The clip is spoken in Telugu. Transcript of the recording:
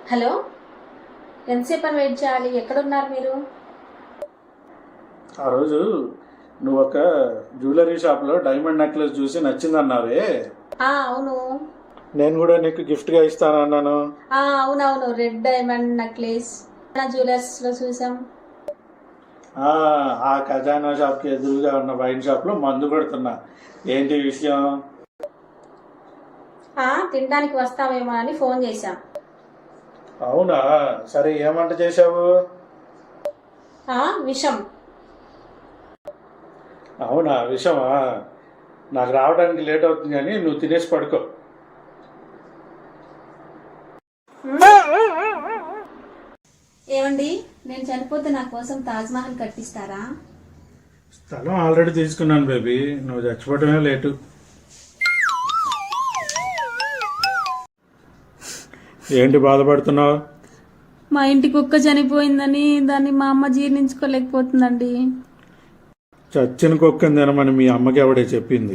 హలో, ఎంతసేపు అని వెయిట్ చేయాలి? ఎక్కడున్నారు మీరు? ఆ రోజు నువ్వు ఒక జ్యువెలరీ షాప్లో డైమండ్ నెక్లెస్ చూసి నచ్చిందన్నావే. అవును. నేను కూడా నీకు గిఫ్ట్గా ఇస్తానన్నాను. అవునవును, రెడ్ డైమండ్ నెక్లెస్ జ్యువెలర్స్లో చూసాం. ఆ ఖజానా షాప్కి ఎదురుగా ఉన్న వైన్ షాప్లో మందు కొడుతున్నా. ఏంటి విషయం? తినడానికి వస్తామేమో అని ఫోన్ చేశాం. అవునా, సరే ఏం వంట చేశావు? విషం. అవునా, విషమా? నాకు రావడానికి లేట్ అవుతుంది కానీ నువ్వు తినేసి పడుకో. ఏమండి, నేను చనిపోతే నా కోసం తాజ్మహల్ కట్టిస్తారా? స్థలం ఆల్రెడీ తీసుకున్నాను బేబీ, నువ్వు చచ్చిపోవటమే లేటు. ఏంటి బాధపడుతున్నావు? మా ఇంటి కుక్క చనిపోయిందని దాన్ని మా అమ్మ జీర్ణించుకోలేకపోతుందండి. చచ్చిన కుక్కని తినమని మీ అమ్మకి ఎవడే చెప్పింది?